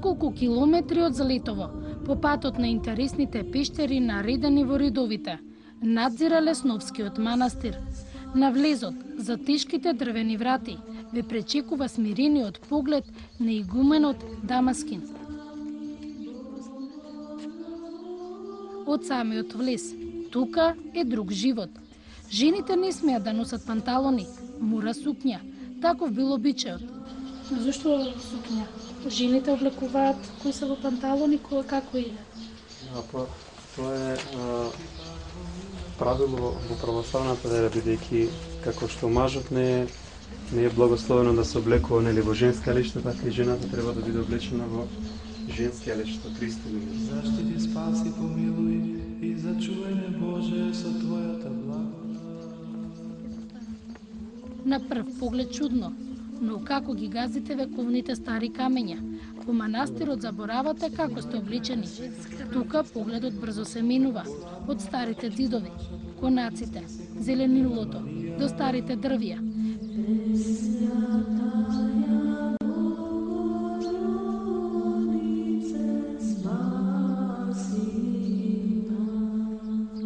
неколку километри од Злетово, по патот на интересните пештери наредени во редовите, надзира Лесновскиот манастир. На влезот, за тешките дрвени врати, ве пречекува смирениот поглед на игуменот Дамаскин. Од самиот влез, тука е друг живот. Жените не смеат да носат панталони, мора сукња. Таков бил обичајот. Зошто сукња? Жените облекуваат кои се во панталони, како иде? Тоа е правило во православната вера, бидејќи како што мажот не е благословено да се облекува нели во женска одежда, така и жената треба да биде облечена во женски одежда, Христов. Заштити, спаси, помилуј и зачувај ме Боже со твојата благодат. На прв поглед чудно, но како ги газите вековните стари камења, во манастирот заборавате како сте обличени. Тука погледот брзо се минува, од старите ѕидови, конаците, зеленилото, до старите дрвја.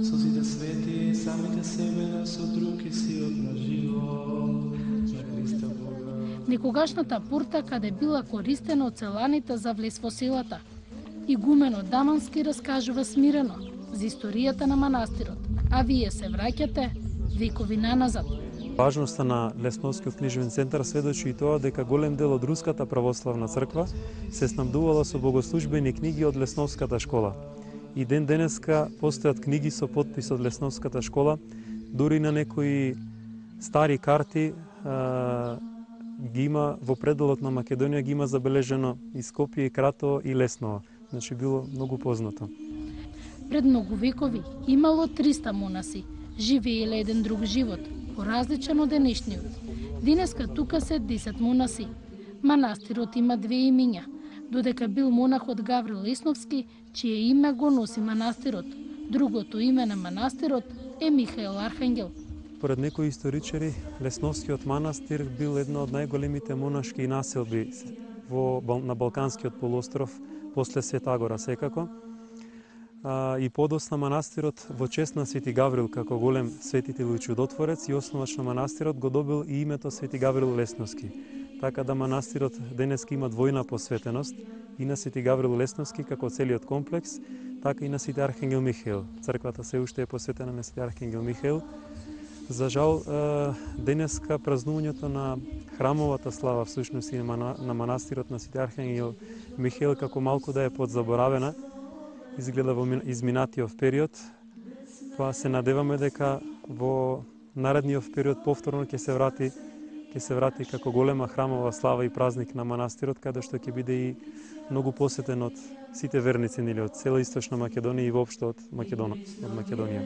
Созите свети, самите себе со друг и сиот на живот, на Христа Бога. Некогашната пурта каде била користена од целаните за влез во селата. Игуменот Дамански раскажува смирено за историјата на манастирот, а вие се враќате векови наназад. Важноста на Лесновскиот книжевен центар сведочи и тоа дека голем дел од Руската православна црква се снабдувала со богослужбени книги од Лесновската школа. И ден денеска постојат книги со потпис од Лесновската школа, дури на некои стари карти ги има во пределот на Македонија, ги има забележено и Скопје, и Кратово, и Лесново. Значи било многу познато. Пред многу векови имало 300 монаси, живееле еден друг живот, поразличен од денешниот. Денеска тука се 10 монаси. Манастирот има 2 имиња, додека бил монахот Гаврил Лесновски, чие име го носи манастирот. Другото име на манастирот е Михаил Архангел. Според некои историчари, Лесновскиот манастир бил една од најголемите монашки населби на Балканскиот полуостров, после Светагора секако. И подосна манастирот во чест на Свети Гаврил како голем светител и чудотворец и основач на манастирот го добил и името Свети Гаврил Лесновски. Така да манастирот денеска има двојна посветеност и на Свети Гаврил Лесновски како целиот комплекс, така и на Свети Архангел Михаил. Црквата се уште е посветена на Свети Архангел Михаил. За жал, денеска празнувањето на храмовата слава всушност и на манастирот на Свети Архангел Михаил како малку да е подзаборавена, изгледа во изминатиот период. Тоа се надеваме дека во наредниот период повторно ќе се врати како голема храмова слава и празник на манастирот, каде што ќе биде и многу посетен од сите верници нели од цела Источна Македонија и воопшто од Македонија.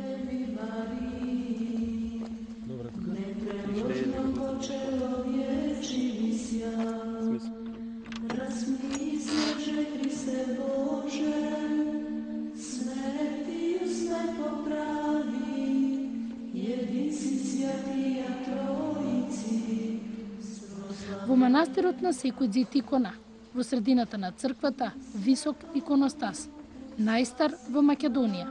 Во манастирот на секој ѕид икона, во средината на црквата висок иконостас, најстар во Македонија.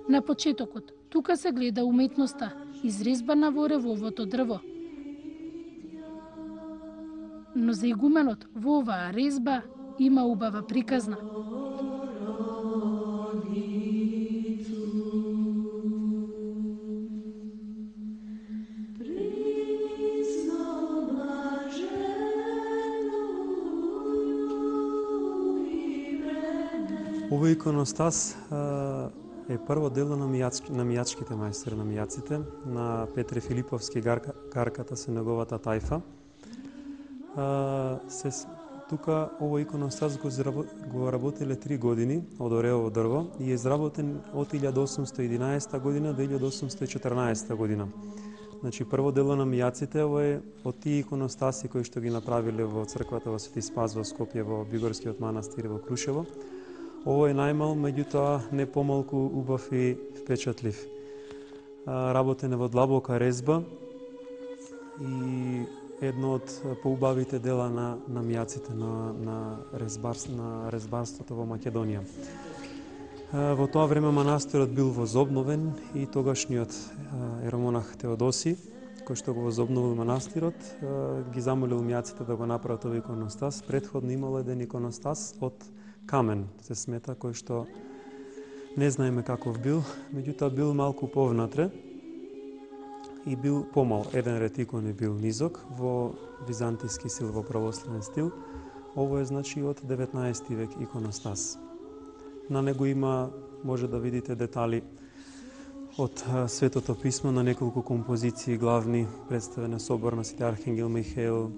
На почетокот, тука се гледа уметноста, изрезбана во ревовото дрво. Но за игуменот во оваа резба има убава приказна. Овој иконостас е прво дело на мијачките мајстори, на мијаците, на Петре Филиповски гарката се неговата тајфа. Тука овој иконостас го работеле 3 години од ореово дрво и е изработен од 1811 година до 1814 година. Значи, прво дело на мијаците, ово е од тие иконостаси кои што ги направиле во црквата во Свети Спас во Скопје, во Бигорскиот манастир во Крушево. Ово е најмал, меѓутоа не помалку убав и впечатлив. Работен е во длабока резба и едно од поубавите дела на мијаците на резбарството во Македонија. Во тоа време манастирот бил возобновен и тогашниот еромонах Теодоси, кој што го возобновил манастирот, ги замолил мијаците да го направат овој иконостас. Претходно имало еден иконостас од камен, се смета, кој што не знаеме каков бил, меѓутоа бил малку повнатре и бил помал. Еден ред икони бил низок во византиски стил, во православен стил. Ово е значи од 19 век иконостас. На него има, може да видите детали од Светото писмо на неколку композиции главни, представена собор на Свети Архангел Михаил,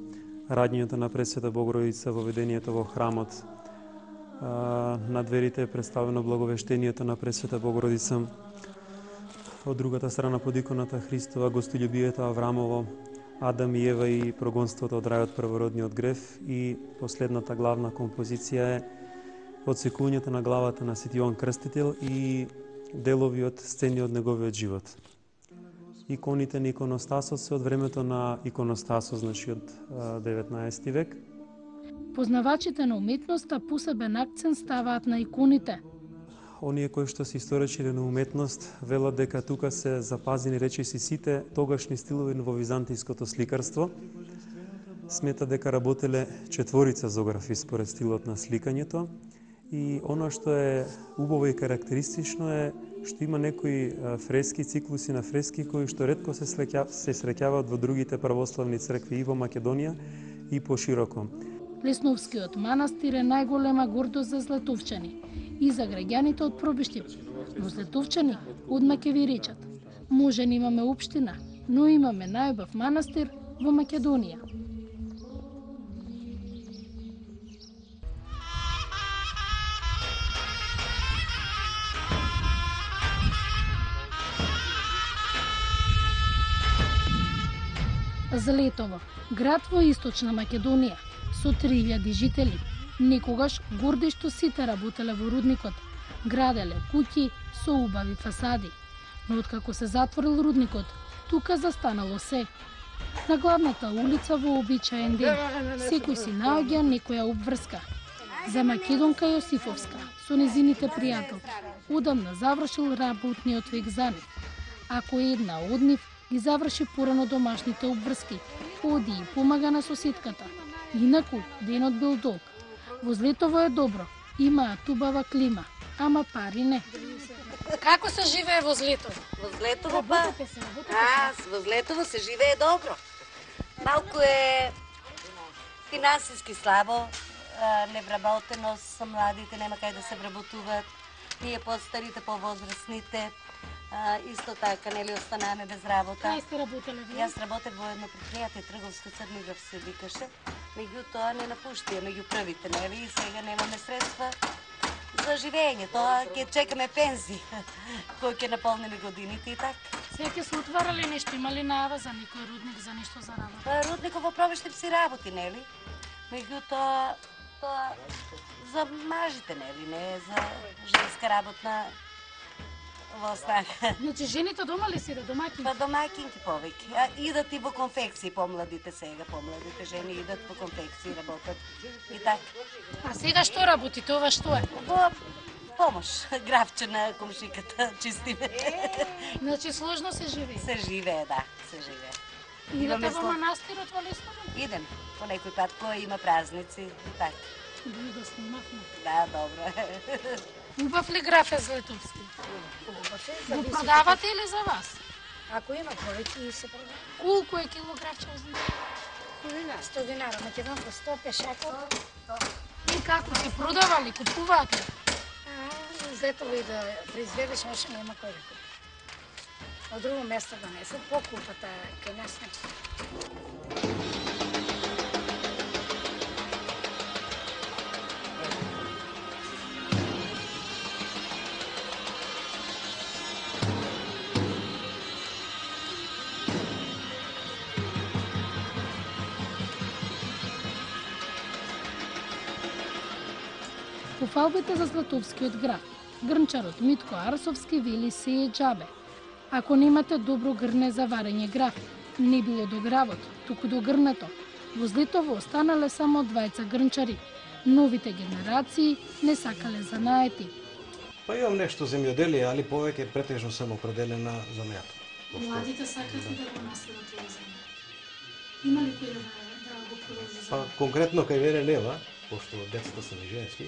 раѓањето на Пресвета Богородица, воведението во храмот. На дверите е представено благовештението на Пресвета Богородица. Од другата страна под иконата Христова гостолюбието Аврамово, Адам и Ева и прогонството од рајот, првородниот грев, и последната главна композиција е одсекувањето на главата на Свети Јован Крстител и делови од сцени од неговиот живот. Иконите на иконостасот се од времето на иконостасот, значи од 19 век. Познавачите на уметноста посебен акцент ставаат на иконите. Оние кои што се историчари на уметност велат дека тука се запазени речиси сите тогашни стилови во византиското сликарство. Смета дека работеле 4 зографи според стилот на сликањето. И оно што е убаво и карактеристично е што има некои фрески, циклуси на фрески кои што ретко се среќаваат во другите православни цркви и во Македонија и пошироко. Лесновскиот манастир е најголема гордост за златовчани и за граѓаните од Пробиштип. Но златовчани одма ќе ви речат: може не имаме општина, но имаме најубав манастир во Македонија. Злетово, град во источна Македонија, со 3000 жители, некогаш гордешто сите работеле во рудникот, граделе куќи со убави фасади. Но откако се затворил рудникот, тука застанало се. На главната улица во обичаен ден, секој си наоѓа некоја обврска. За Македонка Јосифовска, со незините пријателки, одамна завршил работниот век за нив. Ако една од нив ги заврши порано домашните обврски, оди и помага на соседката. Инаку денот бил долг. Во Злетово е добро, имаат убава клима, ама пари не. Како се живее во Злетово? Во Злетово во Злетово се живее добро. Малку е финансиски слабо, невработеност, са младите, нема кај да се вработуваат. Ние постарите, повозрастните, исто така, нели, останаме без работа. Кај сте работеле ви? Јас работев во едно предпријатие, Трговско Црниграв се викаше. Меѓутоа не напуштија меѓу првите, нели, и сега немаме средства за живење. Тоа ќе чекаме пензии, кои ќе наполнени годините и така. Сега ќе се отварали нешто, има ли најава за некој рудник, за нешто за работа? Рудникот во Пробиштип си работи, нели? Меѓутоа, тоа за мажите, нели, не за женска работна во снага. Значи жените дома ли си да домаќинки? Па домаќинки повеќе. Идат и во конфекции помладите сега, помладите жени идат во конфекции, работат и така. А сега што работите, ова што е? Во помош, графче на комшиката, чистиме. Значи сложно се живее. Се живее, да, се живее. Идете во манастирот во Лесново? Идем, по некој пат, кој има празници и така. Би го снимавме. Да, добро. Убав ли граф е Злетовски? Убав е. Го продавате или за вас? Ако има повеќе и се продава. Колку е килографче означи? 100 динара, македонско 100 пешако. И како се продавали, купуваат ли? Злетово и да произведеш, още нема кој да купи. Од друго место донесат, покупата кај нас не. По фалбите за Златовскиот град, грнчарот Митко Арсовски вели се е џабе. Ако немате добро грне за варење граф, не било до гравот, туку до грнето. Во Злитово останале само двајца грнчари. Новите генерации не сакале занаети. Па имам нешто земјоделие, али повеќе претежно сам определен на земјата. Младите сакат да го наследат оваа земја. Има ли кој да го продолжи? Па конкретно кај мене нема, пошто децата се ми женски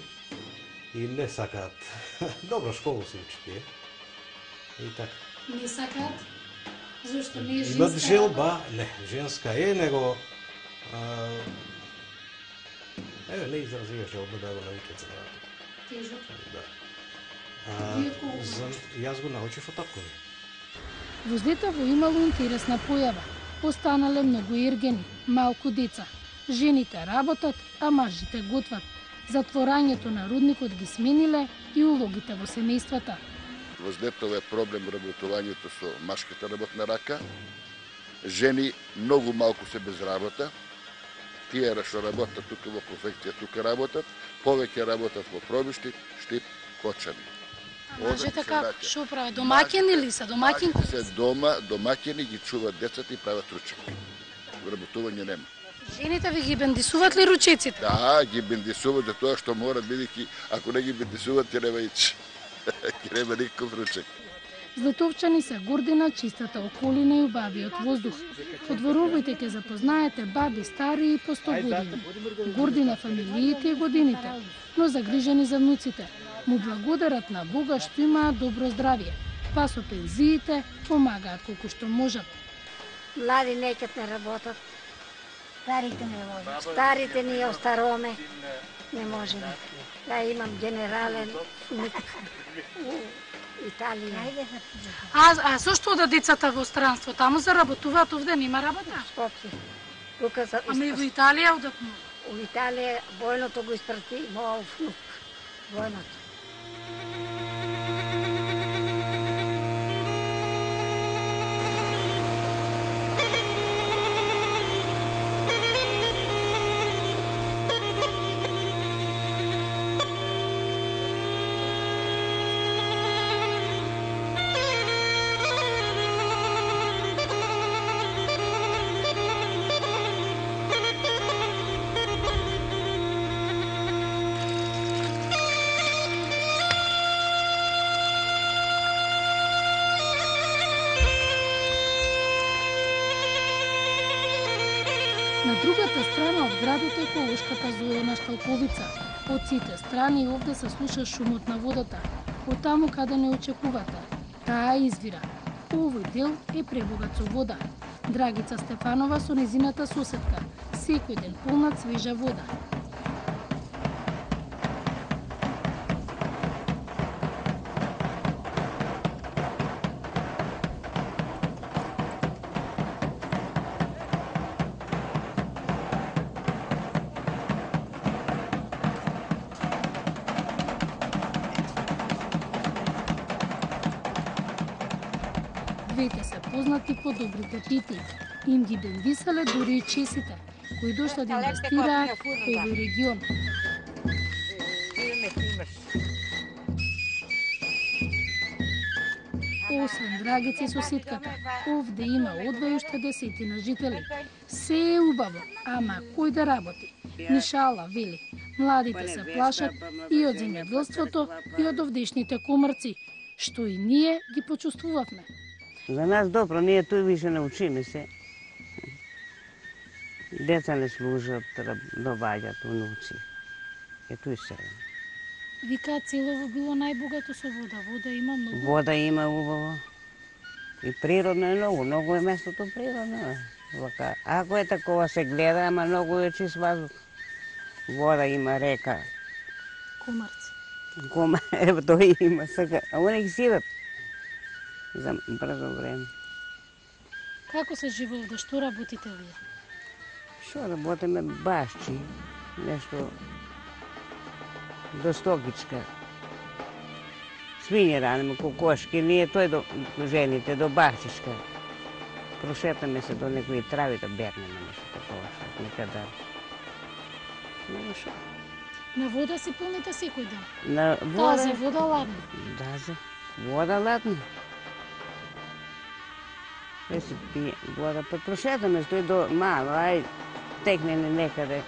и не сакаат. Добро школу се учи тие. И така. Не сакаат? Зошто не е женска? Имат желба, не, женска е, него не изразија желба да го навикат за работа. Тежок. Да. Вие Јас го научив од таткови. Во Злитово имало интересна појава. Останале многу ергени, малку деца. Жените работат, а мажите готват. Затворањето на рудникот ги смениле и улогите во семејствата. Во Злитово е проблем работувањето со машката работна рака. Жени многу малку се без работа. Тие што работат тука во конфекција, тука работат. Повеќе работат во пробишти, штип, кочани. Мажите како? Шо прават? Домаќини или се домаќинки? Се дома, домаќини ги чуват децата и прават ручек. Работување нема. Жените ви ги бендисуват ли ручеците? Да, ги бендисуват за тоа што мора, бидејќи ако не ги бендисуват, ќе нема ич. Ќе нема никаков ручек. Златовчани се горди на чистата околина и убавиот воздух. Подворувате ќе запознаете баби стари и по 100 години. Горди на фамилиите и годините, но загрижени за внуците. Му благодарат на Бога што имаат добро здравје, па со пензиите помагаат колку што можат. Млади неќат не работат. Старите не можат. Старите ние остароме не можеме. Ја имам генерален уник у Италија. А зошто да децата во странство? Таму заработуваат, овде нема работа? Скопје. Тука за Ами во Италија одатно? у Италија војното го испрати мојот внук. Војното. На другата страна од градот е еколошката зелена Шталковица. Од сите страни овде се слуша шумот на водата. Од таму каде не очекувате. Таа извира. Овој дел е пребогат со вода. Драгица Стефанова со незината соседка. Секој ден полнат свежа вода. Двете се познати по добрите пити. Им ги бендисале дури и чесите, кои дошле да инвестираат овој регион. Освен Драгица и соседката, овде има одвајуште десетина жители. Се е убаво, ама кој да работи? Ни шала, вели. Младите се плашат и од земјоделството и од овдешните комарци, што и ние ги почувствувавме. За нас добро, ние тој више научиме се. Деца не служат, доваѓат внуци. Ето и се. Викаат селово било најбогато со вода. Вода има многу. Вода има убаво. И природно е многу, многу е местото природно. Вака. Ако е такова се гледа, ама многу е чист воздух. Вода има, река. Комарци. Ево тој има сега. А они ги сидат за брзо време. Како се живее овде? Што работите вие? Што работиме? Башчи, нешто до стокичка. Свињи ранимо, кокошки, ние тој до жените, до башчишка. Прошетаме се до некои трави да бернеме нешто такова, што некада. Нема шо. На вода си пълните секој ден. На вода... Тази вода ладна. Даже вода ладна. Не се пие вода. Па прошетаме, стои до мало, ај текнене некаде.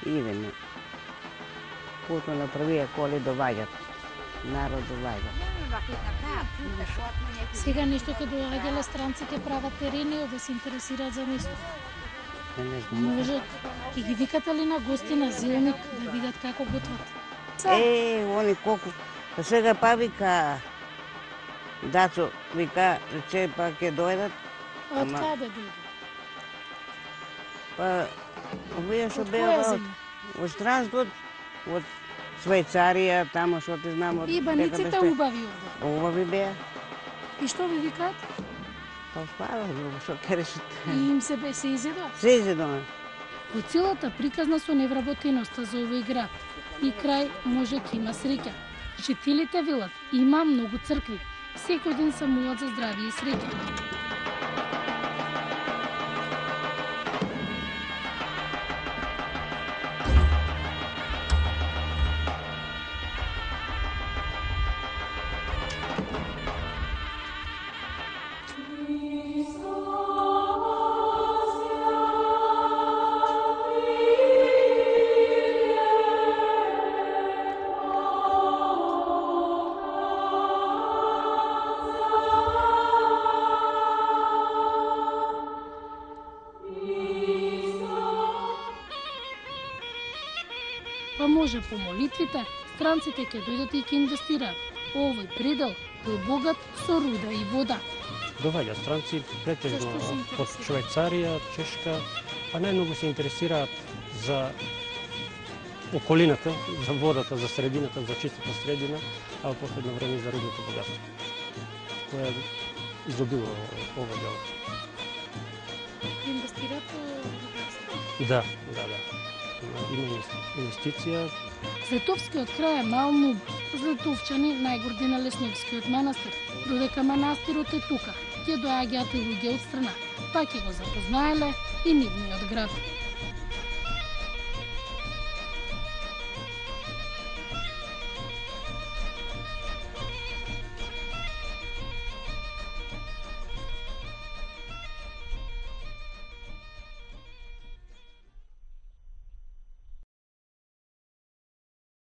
Идеме. Путо на првија коли доваѓат. Народ доваѓа. Сега нешто кај доаѓале странците прават терени да се интересираат за место. Не знам. Може, ќе ги викате ли на гости на Зилник да видат како готват? Они колку... Па сега па вика... Дацо вика, че па ќе дојдат. Од каде дојде? Па, овие што Од беа која од земја? странствот, од Швајцарија, тамо што ти знам од... И баниците убави овде. Убави беа. И што ви викаат? Па спава, друго што ќе решите. И им се изедоа? Се изедоа. По целата приказна со невработеноста за овој град и крај може да има среќа. Жителите велат, има многу цркви. Секој ден се молат за здравје и среќа. Па може по молитвите, странците ќе дојдат и ќе инвестираат. Овој предел бил богат со руда и вода. Доваѓаат странци претежно Зашто се од интересираат? Швајцарија, Чешка, па најмногу се интересираат за околината, за водата, за средината, за чистата средина, а во последно време и за рудното богатство, кое изобилува овој дел. Инвестираат во богатство. Да. Има инвестиција. Злетовскиот крај е мал нуб. Злетовчани најгорди на Лесновскиот манастир. Додека манастирот е тука, ќе доаѓаат и луѓе од страна, па ќе го запознаеле и нивниот град.